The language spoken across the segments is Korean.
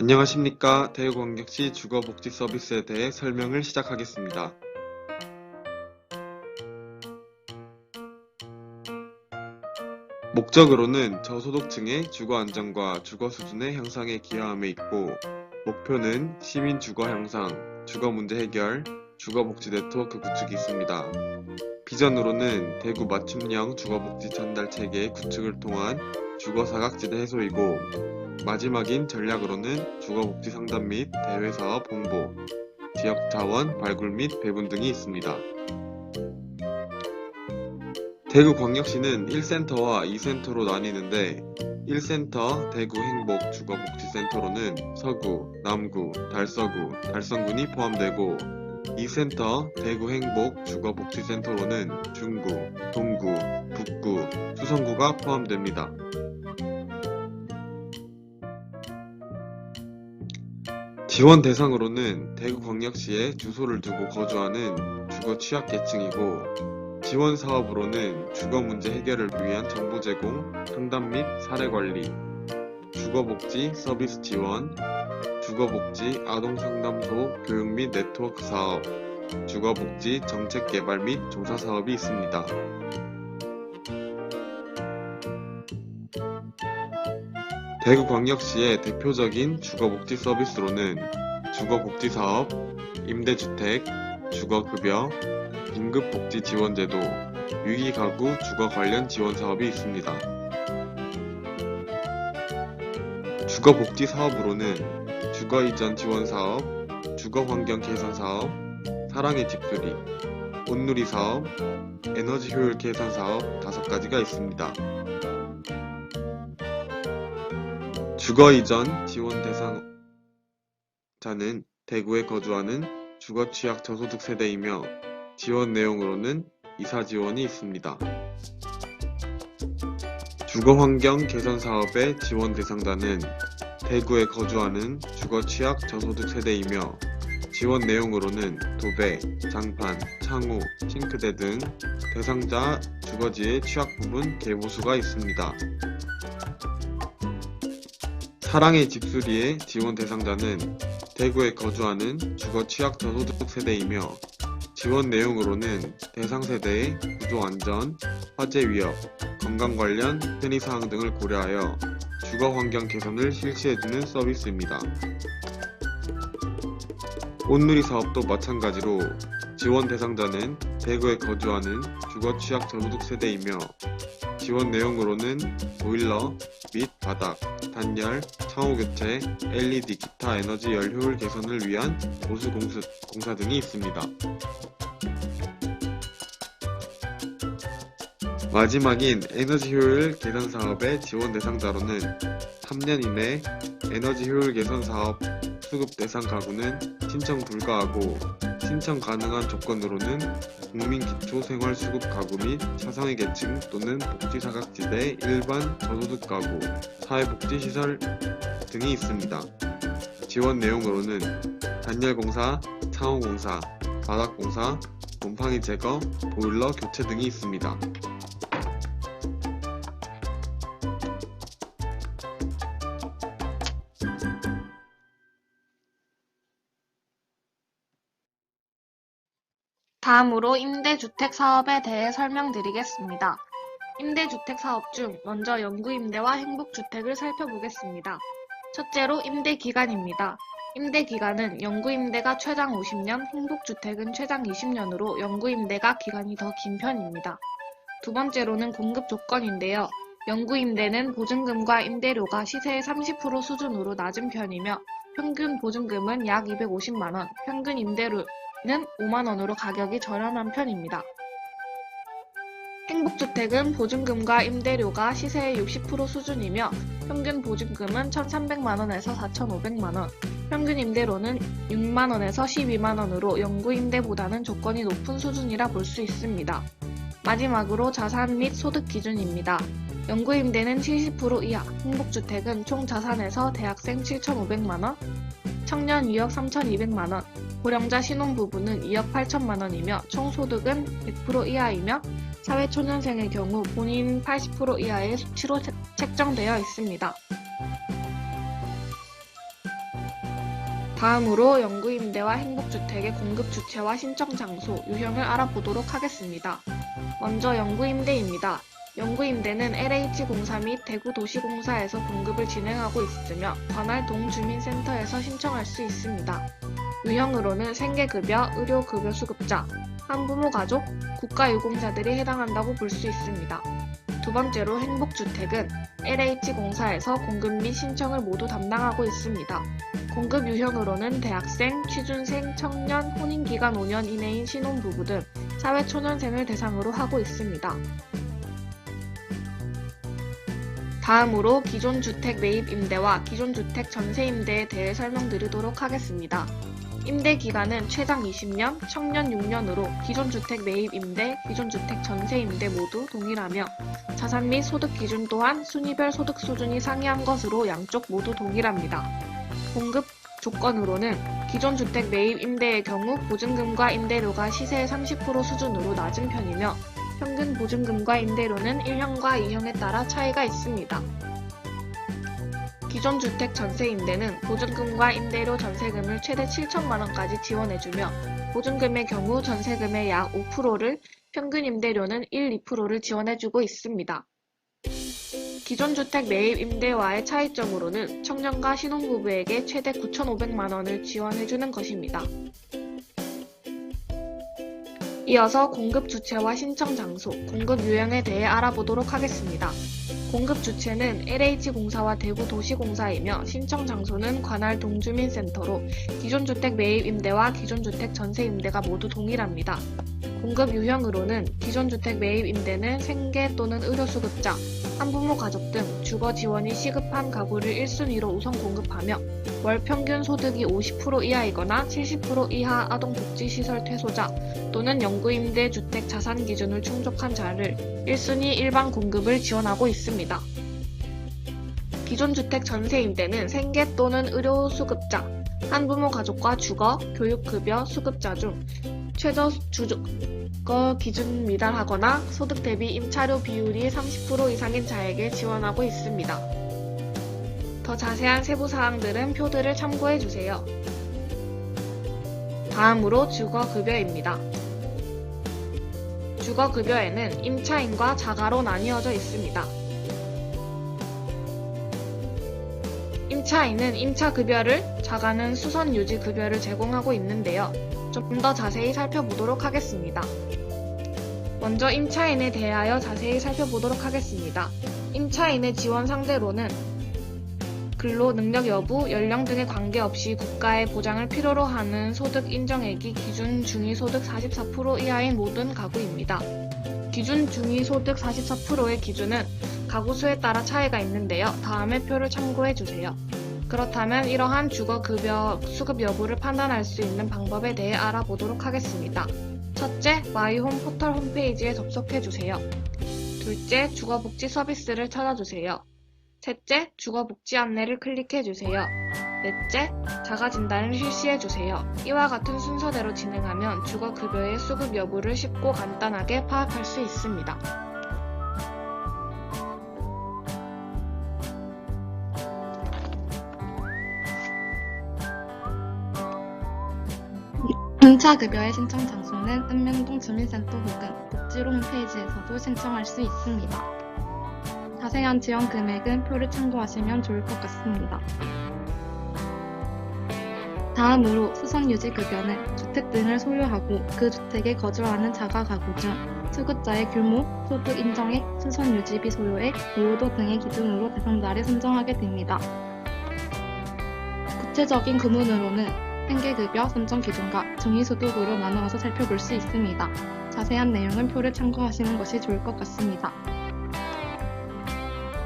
안녕하십니까. 대구광역시 주거복지 서비스에 대해 설명을 시작하겠습니다. 목적으로는 저소득층의 주거 안정과 주거 수준의 향상에 기여함에 있고, 목표는 시민 주거 향상, 주거 문제 해결, 주거복지 네트워크 구축이 있습니다. 비전으로는 대구 맞춤형 주거복지 전달 체계 구축을 통한 주거 사각지대 해소이고, 마지막인 전략으로는 주거복지 상담 및 대외사업 홍보, 지역 자원 발굴 및 배분 등이 있습니다. 대구광역시는 1센터와 2센터로 나뉘는데, 1센터 대구 행복 주거복지센터로는 서구, 남구, 달서구, 달성군이 포함되고, 2센터 대구 행복 주거복지센터로는 중구, 동구, 북구, 수성구가 포함됩니다. 지원 대상으로는 대구광역시에 주소를 두고 거주하는 주거 취약계층이고, 지원 사업으로는 주거 문제 해결을 위한 정보 제공, 상담 및 사례 관리, 주거복지 서비스 지원, 주거복지 아동상담소 교육 및 네트워크 사업, 주거복지 정책 개발 및 조사 사업이 있습니다. 대구광역시의 대표적인 주거복지 서비스로는 주거복지사업, 임대주택, 주거급여, 긴급복지지원제도, 위기가구 주거 관련 지원 사업이 있습니다. 주거복지사업으로는 주거이전 지원사업, 주거환경 개선사업, 사랑의 집수리, 온누리 사업, 에너지 효율 개선 사업 5가지가 있습니다. 주거이전 지원 대상자는 대구에 거주하는 주거 취약 저소득 세대이며, 지원 내용으로는 이사 지원이 있습니다. 주거환경 개선 사업의 지원 대상자는 대구에 거주하는 주거 취약 저소득 세대이며, 지원 내용으로는 도배, 장판, 창호, 싱크대 등 대상자 주거지의 취약 부분 개보수가 있습니다. 사랑의 집수리의 지원 대상자는 대구에 거주하는 주거 취약 저소득 세대이며, 지원 내용으로는 대상 세대의 구조 안전, 화재 위협, 건강 관련 편의사항 등을 고려하여 주거 환경 개선을 실시해주는 서비스입니다. 온누리 사업도 마찬가지로 지원 대상자는 대구에 거주하는 주거 취약 저소득 세대이며, 지원 내용으로는 보일러 및 바닥, 단열, 창호 교체, LED 기타 에너지 열 효율 개선을 위한 보수 공사 등이 있습니다. 마지막인 에너지 효율 개선 사업의 지원 대상자로는 3년 이내 에너지 효율 개선 사업 수급 대상 가구는 신청 불가하고, 신청 가능한 조건으로는 국민기초생활수급 가구 및 차상위 계층 또는 복지사각지대 일반 저소득 가구, 사회복지시설 등이 있습니다. 지원 내용으로는 단열공사, 창호공사, 바닥공사, 곰팡이 제거, 보일러 교체 등이 있습니다. 다음으로 임대주택 사업에 대해 설명드리겠습니다. 임대주택 사업 중 먼저 영구임대와 행복주택을 살펴보겠습니다. 첫째로 임대기간입니다. 임대기간은 영구임대가 최장 50년, 행복주택은 최장 20년으로 영구임대가 기간이 더 긴 편입니다. 두 번째로는 공급 조건인데요. 영구임대는 보증금과 임대료가 시세의 30% 수준으로 낮은 편이며, 평균 보증금은 약 250만원, 평균 임대료는 5만원으로 가격이 저렴한 편입니다. 행복주택은 보증금과 임대료가 시세의 60% 수준이며, 평균 보증금은 1,300만원에서 4,500만원, 평균 임대료는 6만원에서 12만원으로 영구임대보다는 조건이 높은 수준이라 볼 수 있습니다. 마지막으로 자산 및 소득 기준입니다. 영구임대는 70% 이하, 행복주택은 총 자산에서 대학생 7,500만원, 청년 2억 3,200만원, 고령자 신혼부부는 2억 8천만원이며, 총 소득은 100% 이하이며, 사회초년생의 경우 본인 80% 이하의 수치로 책정되어 있습니다. 다음으로 영구임대와 행복주택의 공급 주체와 신청 장소, 유형을 알아보도록 하겠습니다. 먼저 영구임대입니다. 영구임대는 LH공사 및 대구도시공사에서 공급을 진행하고 있으며 관할 동주민센터에서 신청할 수 있습니다. 유형으로는 생계급여, 의료급여 수급자, 한부모 가족, 국가유공자들이 해당한다고 볼 수 있습니다. 두 번째로 행복주택은 LH공사에서 공급 및 신청을 모두 담당하고 있습니다. 공급 유형으로는 대학생, 취준생, 청년, 혼인기간 5년 이내인 신혼부부 등 사회초년생을 대상으로 하고 있습니다. 다음으로 기존 주택 매입 임대와 기존 주택 전세 임대에 대해 설명드리도록 하겠습니다. 임대 기간은 최장 20년, 청년 6년으로 기존 주택 매입 임대, 기존 주택 전세 임대 모두 동일하며 자산 및 소득 기준 또한 순위별 소득 수준이 상이한 것으로 양쪽 모두 동일합니다. 공급 조건으로는 기존 주택 매입 임대의 경우 보증금과 임대료가 시세의 30% 수준으로 낮은 편이며 평균 보증금과 임대료는 1형과 2형에 따라 차이가 있습니다. 기존 주택 전세 임대는 보증금과 임대료 전세금을 최대 7천만원까지 지원해주며 보증금의 경우 전세금의 약 5%를, 평균 임대료는 1, 2%를 지원해주고 있습니다. 기존 주택 매입 임대와의 차이점으로는 청년과 신혼부부에게 최대 9,500만원을 지원해주는 것입니다. 이어서 공급 주체와 신청 장소, 공급 유형에 대해 알아보도록 하겠습니다. 공급 주체는 LH공사와 대구도시공사이며 신청 장소는 관할 동주민센터로 기존 주택 매입 임대와 기존 주택 전세 임대가 모두 동일합니다. 공급 유형으로는 기존 주택 매입 임대는 생계 또는 의료수급자, 한부모 가족 등 주거 지원이 시급한 가구를 1순위로 우선 공급하며 월 평균 소득이 50% 이하이거나 70% 이하 아동복지시설 퇴소자 또는 영구임대 주택 자산 기준을 충족한 자를 1순위 일반 공급을 지원하고 있습니다. 기존 주택 전세 임대는 생계 또는 의료수급자, 한부모 가족과 주거, 교육급여 수급자 중 최저 주거 기준 미달하거나 소득 대비 임차료 비율이 30% 이상인 자에게 지원하고 있습니다. 더 자세한 세부사항들은 표들을 참고해주세요. 다음으로 주거급여입니다. 주거급여에는 임차인과 자가로 나뉘어져 있습니다. 임차인은 임차급여를, 자가는 수선유지급여를 제공하고 있는데요. 좀 더 자세히 살펴보도록 하겠습니다. 먼저 임차인에 대하여 자세히 살펴보도록 하겠습니다. 임차인의 지원 상대로는 근로 능력 여부, 연령 등에 관계없이 국가의 보장을 필요로 하는 소득 인정액이 기준 중위소득 44% 이하인 모든 가구입니다. 기준 중위소득 44%의 기준은 가구 수에 따라 차이가 있는데요. 다음의 표를 참고해주세요. 그렇다면 이러한 주거급여 수급 여부를 판단할 수 있는 방법에 대해 알아보도록 하겠습니다. 첫째, 마이홈 포털 홈페이지에 접속해주세요. 둘째, 주거복지 서비스를 찾아주세요. 셋째, 주거복지 안내를 클릭해주세요. 넷째, 자가진단을 실시해주세요. 이와 같은 순서대로 진행하면 주거급여의 수급 여부를 쉽고 간단하게 파악할 수 있습니다. 임차급여의 신청 장소는 읍면동 주민센터 혹은 복지로 홈페이지에서도 신청할 수 있습니다. 자세한 지원 금액은 표를 참고하시면 좋을 것 같습니다. 다음으로 수선유지급여는 주택 등을 소유하고 그 주택에 거주하는 자가 가구 중 수급자의 규모, 소득 인정액, 수선유지비 소요액, 노후도 등의 기준으로 대상자를 선정하게 됩니다. 구체적인 구문으로는 생계급여 선정 기준과 중위소득으로 나누어서 살펴볼 수 있습니다. 자세한 내용은 표를 참고하시는 것이 좋을 것 같습니다.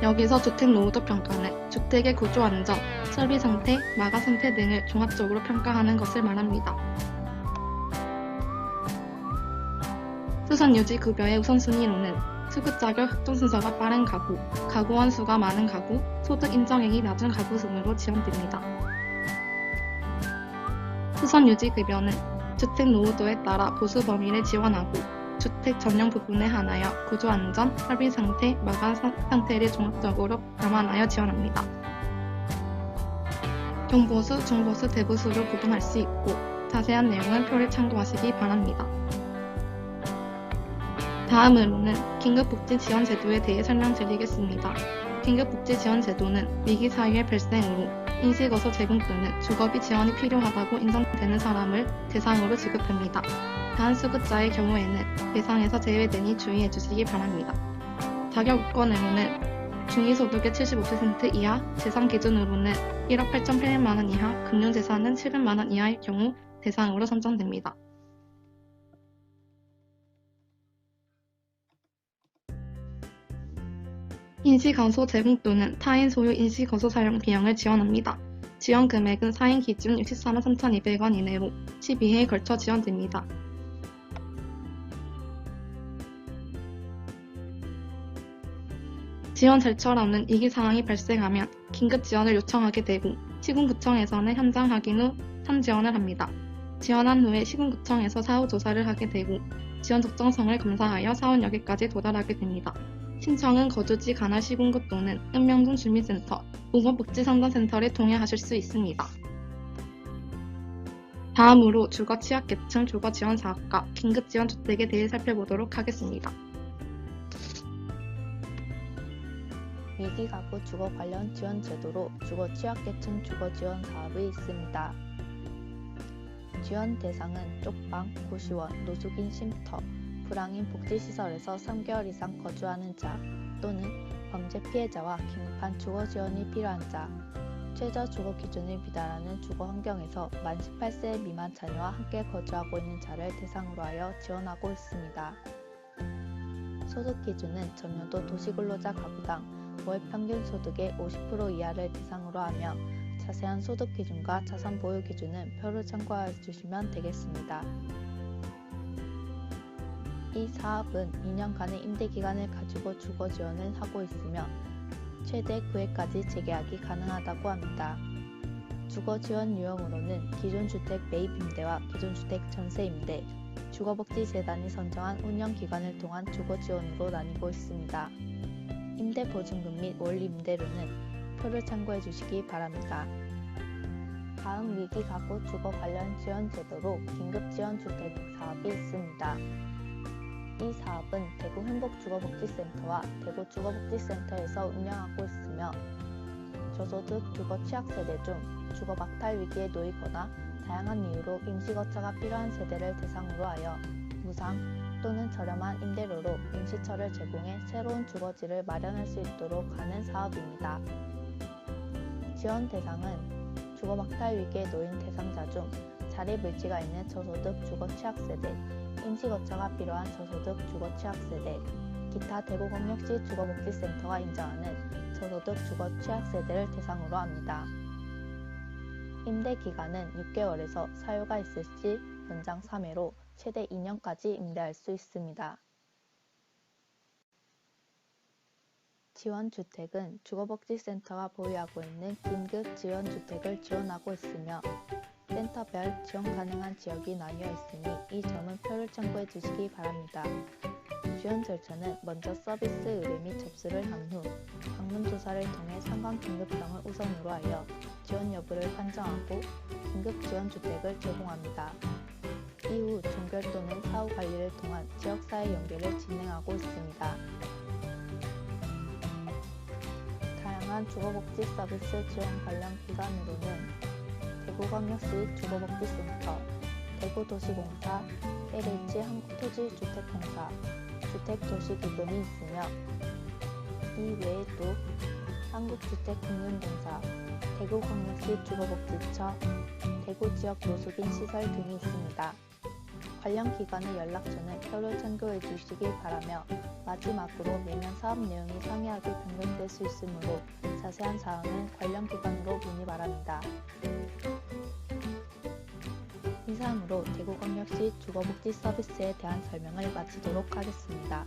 여기서 주택 노후도 평가는 주택의 구조 안전, 설비 상태, 마감 상태 등을 종합적으로 평가하는 것을 말합니다. 수선유지급여의 우선순위로는 수급 자격 확정 순서가 빠른 가구, 가구원 수가 많은 가구, 소득 인정액이 낮은 가구 순으로 지원됩니다. 수선유지급여는 주택 노후도에 따라 보수 범위를 지원하고 주택 전용 부분에 한하여 구조 안전, 설비 상태, 마감 상태를 종합적으로 감안하여 지원합니다. 경보수, 중보수, 대부수를 구분할 수 있고 자세한 내용은 표를 참고하시기 바랍니다. 다음으로는 긴급복지지원제도에 대해 설명드리겠습니다. 긴급복지지원제도는 위기 사유의 발생으로 인식어소 제공 또는 주거비 지원이 필요하다고 인정되는 사람을 대상으로 지급합니다. 단 수급자의 경우에는 대상에서 제외되니 주의해 주시기 바랍니다. 자격 요건으로는 중위소득의 75% 이하, 재산 기준으로는 1억 8,800만 원 이하, 금융재산은 700만 원 이하의 경우 대상으로 선정됩니다. 인식거소 제공 또는 타인 소유 인식거소 사용 비용을 지원합니다. 지원 금액은 4인 기준 64만 3,200원 이내로 12회에 걸쳐 지원됩니다. 지원 절차로는 위기 상황이 발생하면 긴급 지원을 요청하게 되고 시군구청에서는 현장 확인 후 선지원을 합니다. 지원한 후에 시군구청에서 사후 조사를 하게 되고 지원 적정성을 검사하여 사원 여기까지 도달하게 됩니다. 신청은 거주지 관할 시군구 또는 읍명동 주민센터, 보건복지상담센터를 통해 하실 수 있습니다. 다음으로 주거 취약계층 주거 지원 사업과 긴급지원 주택에 대해 살펴보도록 하겠습니다. 위기가구 주거 관련 지원 제도로 주거 취약계층 주거 지원 사업이 있습니다. 지원 대상은 쪽방, 고시원, 노숙인 쉼터, 불황인 복지시설에서 3개월 이상 거주하는 자 또는 범죄 피해자와 긴급한 주거 지원이 필요한 자, 최저 주거 기준을 미달하는 주거 환경에서 만 18세 미만 자녀와 함께 거주하고 있는 자를 대상으로 하여 지원하고 있습니다. 소득 기준은 전년도 도시근로자 가구당 월 평균 소득의 50% 이하를 대상으로 하며 자세한 소득 기준과 자산 보유 기준은 표를 참고해 주시면 되겠습니다. 이 사업은 2년간의 임대 기간을 가지고 주거 지원을 하고 있으며 최대 9회까지 재계약이 가능하다고 합니다. 주거 지원 유형으로는 기존주택 매입 임대와 기존주택 전세 임대, 주거복지재단이 선정한 운영 기간을 통한 주거 지원으로 나뉘고 있습니다. 임대 보증금 및 원리 임대료는 표를 참고해 주시기 바랍니다. 다음 위기가구 주거 관련 지원 제도로 긴급지원주택 사업이 있습니다. 이 사업은 대구 행복주거복지센터와 대구주거복지센터에서 운영하고 있으며 저소득 주거 취약세대 중 주거 박탈 위기에 놓이거나 다양한 이유로 임시거처가 필요한 세대를 대상으로 하여 무상 또는 저렴한 임대료로 임시처를 제공해 새로운 주거지를 마련할 수 있도록 하는 사업입니다. 지원 대상은 주거 박탈 위기에 놓인 대상자 중 자립의지가 있는 저소득 주거 취약세대, 임시거처가 필요한 저소득 주거 취약세대, 기타 대구광역시 주거복지센터가 인정하는 저소득 주거 취약세대를 대상으로 합니다. 임대 기간은 6개월에서 사유가 있을 시 연장 3회로 최대 2년까지 임대할 수 있습니다. 지원주택은 주거복지센터가 보유하고 있는 긴급지원주택을 지원하고 있으며 센터별 지원 가능한 지역이 나뉘어 있으니 이 점은 표를 참고해 주시기 바랍니다. 지원 절차는 먼저 서비스 의뢰 및 접수를 한 후 방문조사를 통해 상관 긴급성을 우선으로 하여 지원 여부를 판정하고 긴급지원주택을 제공합니다. 이후 종결 또는 사후 관리를 통한 지역사회 연계를 진행하고 있습니다. 다양한 주거복지 서비스 지원 관련 기관으로는 대구광역시 주거복지센터, 대구도시공사, LH 한국토지주택공사, 주택도시기금이 있으며 이 외에도 한국주택금융공사, 대구광역시 주거복지처, 대구지역 노숙인 시설 등이 있습니다. 관련 기관의 연락처는 표를 참고해 주시기 바라며 마지막으로 매년 사업 내용이 상이하게 변경될 수 있으므로 자세한 사항은 관련 기관으로 문의 바랍니다. 이상으로 대구광역시 주거복지 서비스에 대한 설명을 마치도록 하겠습니다.